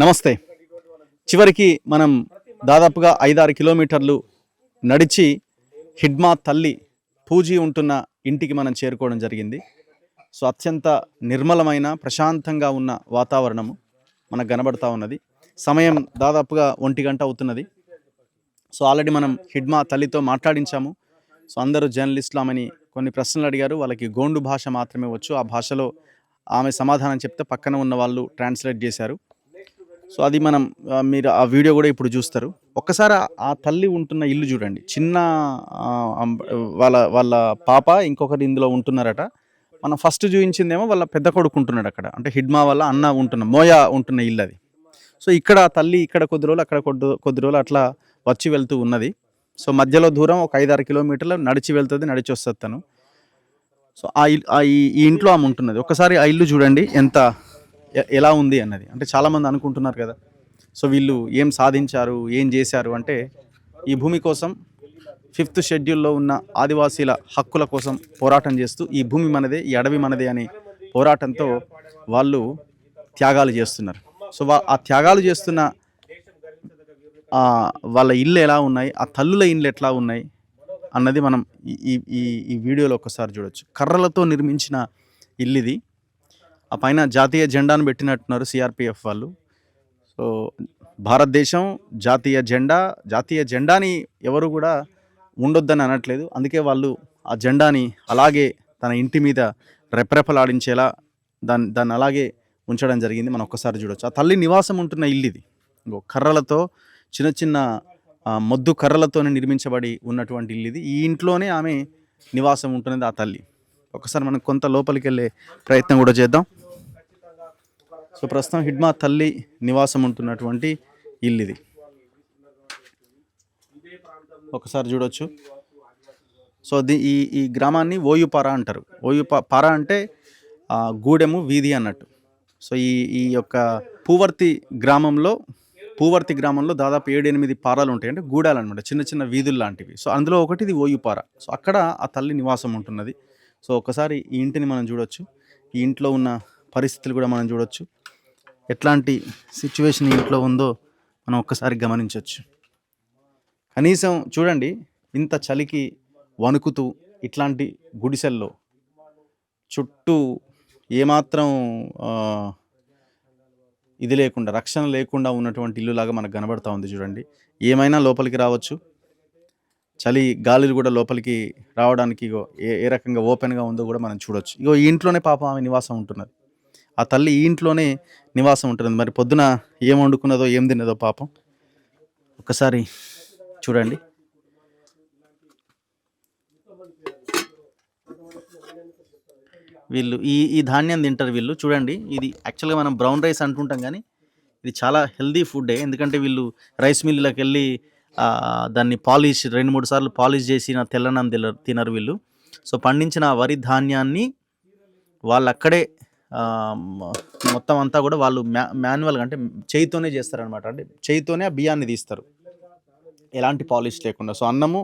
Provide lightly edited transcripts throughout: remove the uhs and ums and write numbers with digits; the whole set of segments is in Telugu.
నమస్తే. చివరికి మనం దాదాపుగా 5-6 కిలోమీటర్లు నడిచి హిడ్మా తల్లి పూజీ ఉంటున్న ఇంటికి మనం చేరుకోవడం జరిగింది. సో అత్యంత నిర్మలమైన ప్రశాంతంగా ఉన్న వాతావరణము మనకు కనబడతా ఉన్నది. సమయం దాదాపుగా 1 గంట అవుతున్నది. సో ఆల్రెడీ మనం హిడ్మా తల్లితో మాట్లాడించాము. సో అందరూ జర్నలిస్టులు ఆమెని కొన్ని ప్రశ్నలు అడిగారు. వాళ్ళకి గోండు భాష మాత్రమే వచ్చు. ఆ భాషలో ఆమె సమాధానం చెప్తే పక్కన ఉన్న వాళ్ళు ట్రాన్స్లేట్ చేశారు. సో అది మనం మీరు ఆ వీడియో కూడా ఇప్పుడు చూస్తారు. ఒక్కసారి ఆ తల్లి ఉంటున్న ఇల్లు చూడండి. చిన్న వాళ్ళ వాళ్ళ పాప ఇంకొకటి ఇందులో ఉంటున్నారట. మనం ఫస్ట్ చూపించిందేమో వాళ్ళ పెద్ద కొడుకు ఉంటున్నాడు అక్కడ, అంటే హిడ్మా వాళ్ళ అన్న ఉంటున్న మోయా ఉంటున్న ఇల్లు అది. సో ఇక్కడ తల్లి ఇక్కడ కొద్ది రోజులు, అక్కడ కొద్ది రోజులు అట్లా వచ్చి వెళ్తూ ఉన్నది. సో మధ్యలో దూరం ఒక 5-6 కిలోమీటర్లు నడిచి వెళ్తుంది, నడిచి వస్తుంది తను. సో ఈ ఇంట్లో ఆమె ఉంటున్నది. ఒకసారి ఆ ఇల్లు చూడండి ఎలా ఉంది అన్నది. అంటే చాలామంది అనుకుంటున్నారు కదా, సో వీళ్ళు ఏం సాధించారు, ఏం చేశారు అంటే, ఈ భూమి కోసం 5th షెడ్యూల్లో ఉన్న ఆదివాసీల హక్కుల కోసం పోరాటం చేస్తూ ఈ భూమి మనదే, ఈ అడవి మనదే అనే పోరాటంతో వాళ్ళు త్యాగాలు చేస్తున్నారు. సో ఆ త్యాగాలు చేస్తున్న వాళ్ళ ఇళ్ళు ఎలా ఉన్నాయి, ఆ తల్లుల ఇళ్ళు ఎట్లా ఉన్నాయి అన్నది మనం ఈ వీడియోలో ఒకసారి చూడొచ్చు. కర్రలతో నిర్మించిన ఇల్లు ఇది. ఆ పైన జాతీయ జెండాను పెట్టినట్టున్నారు సిఆర్పిఎఫ్ వాళ్ళు. సో భారతదేశం జాతీయ జెండాని ఎవరు కూడా ఉండొద్దని అనట్లేదు. అందుకే వాళ్ళు ఆ జెండాని అలాగే తన ఇంటి మీద రెపరెపలాడించేలా దాన్ని అలాగే ఉంచడం జరిగింది. మనం ఒక్కసారి చూడొచ్చు. ఆ తల్లి నివాసం ఉంటున్న ఇల్లు ఇది. కర్రలతో చిన్న చిన్న మొద్దు కర్రలతోనే నిర్మించబడి ఉన్నటువంటి ఇల్లు ఇది. ఈ ఇంట్లోనే ఆమె నివాసం ఉంటున్నది ఆ తల్లి. ఒకసారి మనం కొంత లోపలికి వెళ్ళే ప్రయత్నం కూడా చేద్దాం. సో ప్రస్తుతం హిడ్మా తల్లి నివాసం ఉంటున్నటువంటి ఇల్లు ఇది. ఒకసారి చూడొచ్చు. సో ఈ గ్రామాన్ని ఓయుపారా అంటారు. పారా అంటే గూడెము, వీధి అన్నట్టు. సో ఈ యొక్క పూవర్తి గ్రామంలో దాదాపు 7-8 పారాలు ఉంటాయి, అంటే గూడాలు అనమాట, చిన్న చిన్న వీధులు లాంటివి. సో అందులో ఒకటి ఇది ఓయుపారా. సో అక్కడ ఆ తల్లి నివాసం ఉంటున్నది. సో ఒకసారి ఈ ఇంటిని మనం చూడొచ్చు. ఈ ఇంట్లో ఉన్న పరిస్థితులు కూడా మనం చూడొచ్చు. ఎట్లాంటి సిచ్యువేషన్ ఇంట్లో ఉందో మనం ఒక్కసారి గమనించవచ్చు. కనీసం చూడండి, ఇంత చలికి వణుకుతూ ఇట్లాంటి గుడిసెల్లో చుట్టూ ఏమాత్రం ఇది లేకుండా, రక్షణ లేకుండా ఉన్నటువంటి ఇల్లులాగా మనకు కనబడతా ఉంది. చూడండి, ఏమైనా లోపలికి రావచ్చు. చలి గాలులు కూడా లోపలికి రావడానికి ఏ రకంగా ఓపెన్గా ఉందో కూడా మనం చూడొచ్చు. ఈ ఇంట్లోనే పాపం ఆమె నివాసం ఉంటున్నది. ఆ తల్లి ఈ ఇంట్లోనే నివాసం ఉంటుంది. మరి పొద్దున ఏం వండుకున్నదో, ఏం తిన్నదో పాపం. ఒకసారి చూడండి. వీళ్ళు ఈ ధాన్యం తింటారు వీళ్ళు. చూడండి, ఇది యాక్చువల్గా మనం బ్రౌన్ రైస్ అంటుంటాం, కానీ ఇది చాలా హెల్దీ ఫుడ్డే. ఎందుకంటే వీళ్ళు రైస్ మిల్లులకు వెళ్ళి దాన్ని 2-3 సార్లు పాలిష్ చేసిన తెల్లన్నం తినరు వీళ్ళు. సో పండించిన వరి ధాన్యాన్ని వాళ్ళు అక్కడే మొత్తం అంతా కూడా వాళ్ళు మాన్యువల్గా, అంటే చేయితోనే చేస్తారనమాట. అంటే చేయితోనే ఆ బియ్యాన్ని తీస్తారు, ఎలాంటి పాలిష్ లేకుండా. సో అన్నము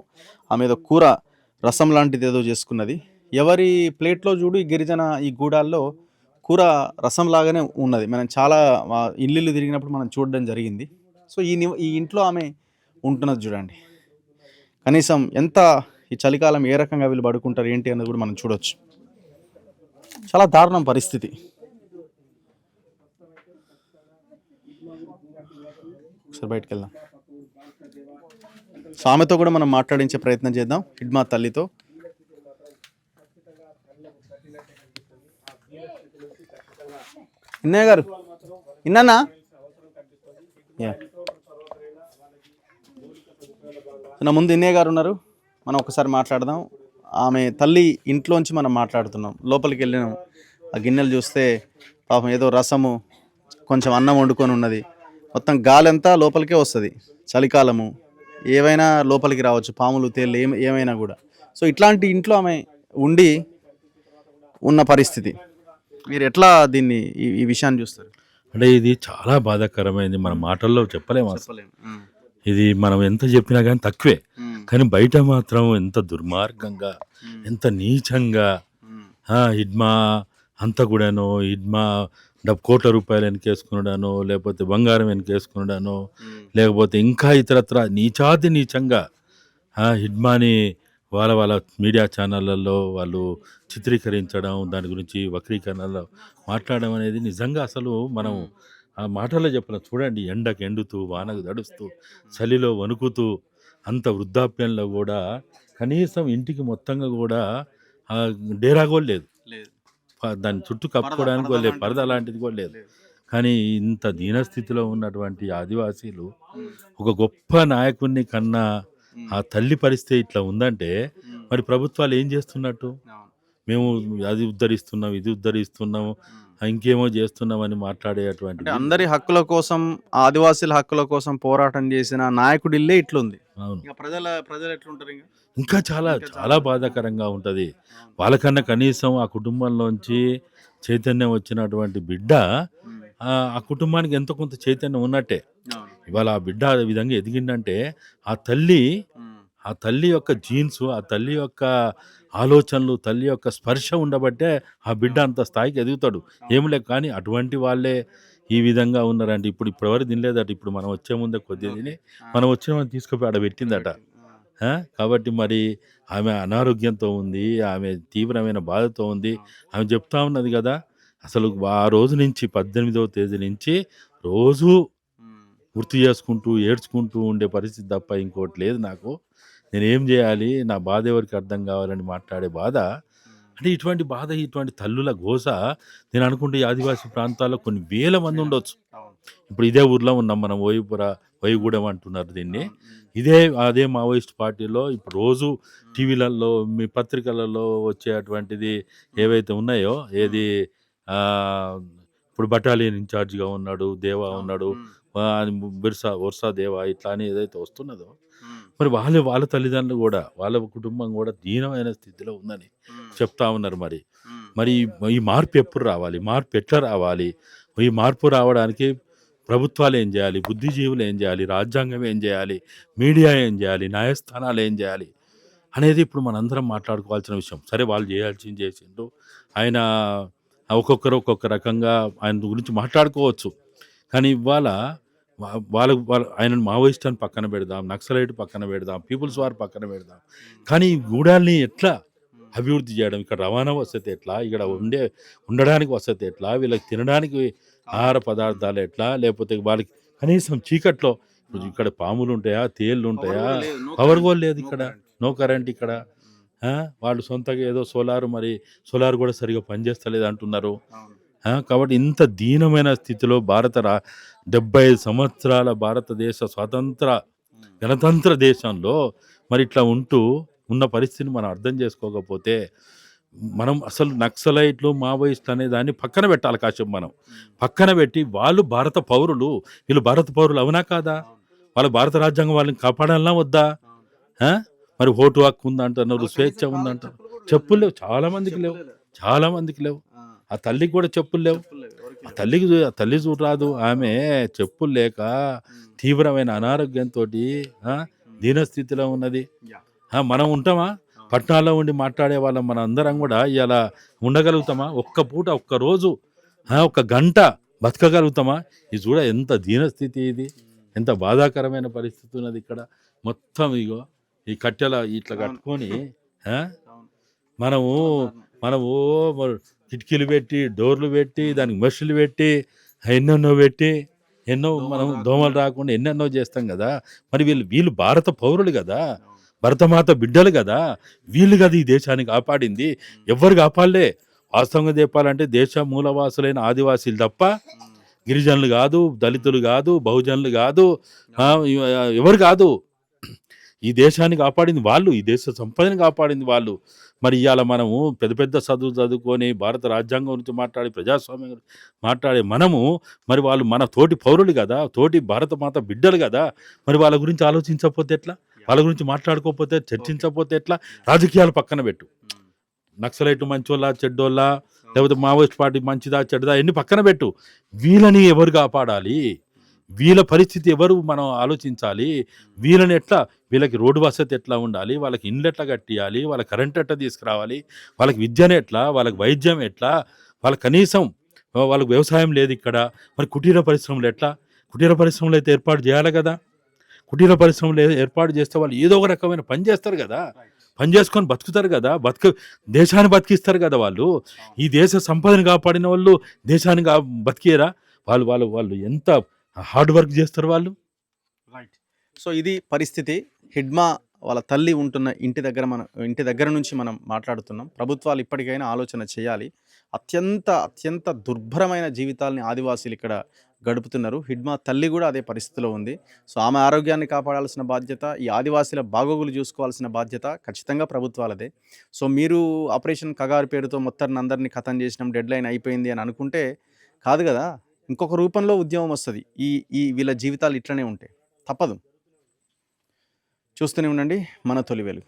ఆమె ఏదో కూర రసం లాంటిది ఏదో చేసుకున్నది. ఎవరి ప్లేట్లో చూడు ఈ గూడాల్లో కూర రసం లాగానే ఉన్నది. మనం చాలా ఇల్లు తిరిగినప్పుడు మనం చూడడం జరిగింది. సో ఈ ఇంట్లో ఆమె ఉంటున్నది చూడండి. కనీసం ఈ చలికాలం ఏ రకంగా వీళ్ళు పడుకుంటారు ఏంటి అన్నది కూడా మనం చూడొచ్చు. చాలా దారుణం పరిస్థితి. ఒకసారి బయటకు వెళ్దాం. సో ఆమెతో కూడా మనం మాట్లాడించే ప్రయత్నం చేద్దాం, హిడ్మా తల్లితో. ఇన్నయ్య గారు, ఇన్నా నా ముందు ఇన్నయ్య గారు ఉన్నారు. మనం ఒకసారి మాట్లాడదాం. ఆమె తల్లి ఇంట్లోంచి మనం మాట్లాడుతున్నాం. లోపలికి వెళ్ళినాం. ఆ గిన్నెలు చూస్తే పాపం ఏదో రసము, కొంచెం అన్నం వండుకొని ఉన్నది. మొత్తం గాలి అంతా లోపలికే వస్తుంది. చలికాలము, ఏవైనా లోపలికి రావచ్చు, పాములు, తేళ్ళు, ఏమైనా కూడా. సో ఇట్లాంటి ఇంట్లో ఆమె ఉండి ఉన్న పరిస్థితి. మీరు ఎట్లా దీన్ని ఈ విషయాన్ని చూస్తారు? అంటే ఇది చాలా బాధాకరమైంది, మన మాటల్లో చెప్పలేము. ఇది మనం ఎంత చెప్పినా కానీ తక్కువే. కానీ బయట మాత్రం ఎంత దుర్మార్గంగా, ఎంత నీచంగా హిడ్మా అంతా కూడాను, హిడ్మా కోట్ల రూపాయలు వెనకేసుకున్నాడనో, లేకపోతే బంగారం వెనకేసుకున్నాడనో, లేకపోతే ఇంకా ఇతరత్ర నీచాతి నీచంగా హిడ్మాని వాళ్ళ మీడియా ఛానళ్ళల్లో వాళ్ళు చిత్రీకరించడం, దాని గురించి వక్రీకరణలో మాట్లాడడం అనేది నిజంగా అసలు మనం ఆ మాటల్లో చెప్పలేం. చూడండి, ఎండకు ఎండుతూ, వానకు తడుస్తూ, చలిలో వణుకుతూ, అంత వృద్ధాప్యంలో కూడా కనీసం ఇంటికి మొత్తంగా కూడా డేరా కూడా లేదు. దాని చుట్టూ కప్పుకోవడానికి కూడా లేదు, పరద లాంటిది కూడా లేదు. కానీ ఇంత దీనస్థితిలో ఉన్నటువంటి ఆదివాసీలు ఒక గొప్ప నాయకుడిని కన్నా ఆ తల్లి పరిస్థితి ఇట్లా ఉందంటే మరి ప్రభుత్వాలు ఏం చేస్తున్నట్టు? మేము అది ఉద్ధరిస్తున్నాం, ఇది ఉద్ధరిస్తున్నాం, ఇంకేమో చేస్తున్నామని మాట్లాడేటువంటి అంటే అందరి హక్కుల కోసం, ఆదివాసీల హక్కుల కోసం పోరాటం చేసిన నాయకుడి ఇల్లే ఇట్లుంది. అవును. ఇక ప్రజలు ఎట్లుంటారు ఇంకా? ఇంకా చాలా చాలా బాధాకరంగా ఉంటుంది. వాళ్ళకన్నా కనీసం ఆ కుటుంబంలోంచి చైతన్యం వచ్చినటువంటి బిడ్డ ఆ కుటుంబానికి ఎంతో కొంత చైతన్యం ఉన్నట్టే. ఇవాళ ఆ బిడ్డ ఆ విధంగా ఎదిగిందంటే ఆ తల్లి యొక్క జీన్స్, ఆ తల్లి యొక్క ఆలోచనలు, తల్లి యొక్క స్పర్శ ఉండబట్టే ఆ బిడ్డ అంత స్థాయికి ఎదుగుతాడు. ఏం లేదు, కానీ అటువంటి వాళ్ళే ఈ విధంగా ఉన్నారంటే ఇప్పటివరకు తినలేదట. ఇప్పుడు మనం వచ్చే ముందే కొద్దిగా తిని మనం వచ్చిన తీసుకుపోయి ఆడ పెట్టిందట. కాబట్టి మరి ఆమె అనారోగ్యంతో ఉంది, ఆమె తీవ్రమైన బాధతో ఉంది. ఆమె చెప్తా ఉన్నది కదా, అసలు ఆ రోజు నుంచి 18వ తేదీ నుంచి రోజు గుర్తు చేసుకుంటూ ఏడ్చుకుంటూ ఉండే పరిస్థితి తప్ప ఇంకోటి లేదు నాకు. నేనేం చేయాలి, నా బాధ ఎవరికి అర్థం కావాలని మాట్లాడే బాధ. అంటే ఇటువంటి బాధ, ఇటువంటి తల్లుల ఘోష నేను అనుకుంటే ఈ ఆదివాసీ ప్రాంతాల్లో కొన్ని వేల మంది ఉండొచ్చు. ఇప్పుడు ఇదే ఊర్లో ఉన్నాం మనం, వైగూడెం అంటున్నారు దీన్ని. అదే మావోయిస్ట్ పార్టీలో ఇప్పుడు రోజు టీవీలలో, మీ పత్రికలలో వచ్చేటువంటిది ఏవైతే ఉన్నాయో, ఏది ఇప్పుడు బటాలియన్ ఇన్ఛార్జిగా ఉన్నాడు దేవా ఉన్నాడు, వర్షా దేవా ఇట్లా అని ఏదైతే వస్తున్నదో, మరి వాళ్ళ తల్లిదండ్రులు కూడా, వాళ్ళ కుటుంబం కూడా దీనమైన స్థితిలో ఉందని చెప్తా ఉన్నారు. మరి ఈ మార్పు ఎప్పుడు రావాలి, మార్పు ఎట్లా రావాలి, ఈ మార్పు రావడానికి ప్రభుత్వాలు ఏం చేయాలి, బుద్ధిజీవులు ఏం చేయాలి, రాజ్యాంగం ఏం చేయాలి, మీడియా ఏం చేయాలి, న్యాయస్థానాలు ఏం చేయాలి అనేది ఇప్పుడు మనందరం మాట్లాడుకోవాల్సిన విషయం. సరే, వాళ్ళు చేయాల్సింది చేసిండు, ఆయన ఒక్కొక్కరు ఒక్కొక్క రకంగా ఆయన గురించి మాట్లాడుకోవచ్చు. కానీ ఇవాళ ఆయనను మావోయిస్ట్ అని పక్కన పెడదాం, నక్సలైట్ పక్కన పెడదాం, పీపుల్స్ వార్ పక్కన పెడదాం, కానీ ఈ గూడాల్ని ఎట్లా అభివృద్ధి చేయడం, ఇక్కడ రవాణా వసతి ఎట్లా, ఇక్కడ ఉండడానికి వసతి ఎట్లా, వీళ్ళకి తినడానికి ఆహార పదార్థాలు ఎట్లా, లేకపోతే వాళ్ళకి కనీసం చీకట్లో ఇక్కడ పాములు ఉంటాయా, తేళ్ళు ఉంటాయా, పవర్ కూడా లేదు ఇక్కడ, నో కరెంట్ ఇక్కడ. వాళ్ళు సొంతగా ఏదో సోలార్ కూడా సరిగా పనిచేస్తలేదు అంటున్నారు. కాబట్టి ఇంత దీనమైన స్థితిలో 75 సంవత్సరాల భారతదేశ గణతంత్ర దేశంలో మరి ఇట్లా ఉన్న పరిస్థితిని మనం అర్థం చేసుకోకపోతే, మనం అసలు నక్సలైట్లు, మావోయిస్టులు అనే దాన్ని పక్కన పెట్టాలి. కాసేపు మనం పక్కన పెట్టి, వాళ్ళు భారత పౌరులు, వీళ్ళు భారత పౌరులు అవునా కాదా, వాళ్ళ భారత రాజ్యాంగం వాళ్ళని కాపాడాలన్నా వద్దా? మరి ఓటు హక్కు ఉందంటున్నారు, స్వేచ్ఛ ఉందంటారు, చెప్పులు లేవు, చాలా మందికి లేవు. ఆ తల్లికి కూడా చెప్పులు లేవు. ఆ తల్లి చూడరాదు, ఆమె చెప్పులు లేక తీవ్రమైన అనారోగ్యంతో దీనస్థితిలో ఉన్నది. మనం ఉంటామా? పట్టణాల్లో ఉండి మాట్లాడే వాళ్ళం మన అందరం కూడా ఇలా ఉండగలుగుతామా? ఒక్క పూట, ఒక్క రోజు, ఒక్క గంట బతకగలుగుతామా? ఇది చూడ ఎంత దీనస్థితి, ఇది ఎంత బాధాకరమైన పరిస్థితి ఉన్నది ఇక్కడ. మొత్తం ఇగో ఈ కట్టెల ఇట్లా కట్టుకొని మనము కిటికీలు పెట్టి, డోర్లు పెట్టి, దానికి మెషులు పెట్టి, ఎన్నో మనం దోమలు రాకుండా ఎన్నెన్నో చేస్తాం కదా. మరి వీళ్ళు భారత పౌరులు కదా, భరతమాత బిడ్డలు కదా, వీళ్ళు కదా ఈ దేశాన్ని కాపాడింది. ఎవ్వరు కాపాడలే. వాస్తవంగా చెప్పాలంటే దేశ మూలవాసులైన ఆదివాసీలు తప్ప గిరిజనులు కాదు, దళితులు కాదు, బహుజనులు కాదు, ఎవరు కాదు. ఈ దేశాన్ని కాపాడింది వాళ్ళు, ఈ దేశ సంపదను కాపాడింది వాళ్ళు. మరి ఇవాళ మనము పెద్ద పెద్ద చదువుకొని భారత రాజ్యాంగం గురించి మాట్లాడి, ప్రజాస్వామ్యం గురించి మాట్లాడే మనము, మరి వాళ్ళు మన తోటి పౌరులు కదా, తోటి భారత మాత బిడ్డలు కదా, మరి వాళ్ళ గురించి ఆలోచించకపోతే ఎట్లా, వాళ్ళ గురించి మాట్లాడుకోకపోతే, చర్చించకపోతే ఎట్లా? రాజకీయాలు పక్కన పెట్టు, నక్సలైట్ మంచోళ్ళ చెడ్డోళ్ళ, లేకపోతే మావోయిస్ట్ పార్టీ మంచిదా చెడ్డదా ఎన్ని పక్కన పెట్టు, వీళ్ళని ఎవరు కాపాడాలి, వీళ్ళ పరిస్థితి ఎవరు మనం ఆలోచించాలి. వీళ్ళకి రోడ్డు వసతి ఎట్లా ఉండాలి, వాళ్ళకి ఇండ్లు ఎట్లా కట్టియాలి, వాళ్ళకి కరెంట్ ఎట్లా తీసుకురావాలి, వాళ్ళకి విద్యను ఎట్లా, వాళ్ళకి వైద్యం ఎట్లా, వాళ్ళకి కనీసం వాళ్ళకి వ్యవసాయం లేదు ఇక్కడ. మరి కుటీర పరిశ్రమలు ఎట్లా? కుటీర పరిశ్రమలు అయితే ఏర్పాటు చేయాలి కదా! కుటీర పరిశ్రమలు ఏర్పాటు చేస్తే వాళ్ళు ఏదో ఒక రకమైన పని చేస్తారు కదా! పని చేసుకొని బతుకుతారు కదా! దేశాన్ని బతికిస్తారు కదా వాళ్ళు. ఈ దేశ సంపదను కాపాడిన వాళ్ళు దేశాన్ని బతికియరా? వాళ్ళు ఎంత హార్డ్ వర్క్ చేస్తారు వాళ్ళు. రైట్. సో ఇది పరిస్థితి. హిడ్మా వాళ్ళ తల్లి ఉంటున్న ఇంటి దగ్గర నుంచి మనం మాట్లాడుతున్నాం. ప్రభుత్వాలు ఇప్పటికైనా ఆలోచన చేయాలి. అత్యంత దుర్భరమైన జీవితాల్ని ఆదివాసీలు ఇక్కడ గడుపుతున్నారు. హిడ్మా తల్లి కూడా అదే పరిస్థితిలో ఉంది. సో ఆమె ఆరోగ్యాన్ని కాపాడాల్సిన బాధ్యత, ఈ ఆదివాసీల బాగోగులు చూసుకోవాల్సిన బాధ్యత ఖచ్చితంగా ప్రభుత్వాలదే. సో మీరు ఆపరేషన్ కగారు పేరుతో మొత్తాన్ని అందరినీ ఖతం చేసినాం, డెడ్‌లైన్ అయిపోయింది అని అనుకుంటే కాదు కదా! ఇంకొక రూపంలో ఉద్యమం వస్తది. ఈ ఈ వీళ్ళ జీవితాలు ఇట్లనే ఉంటే. తప్పదు. చూస్తూనే ఉండండి మన తొలి వెలుగు.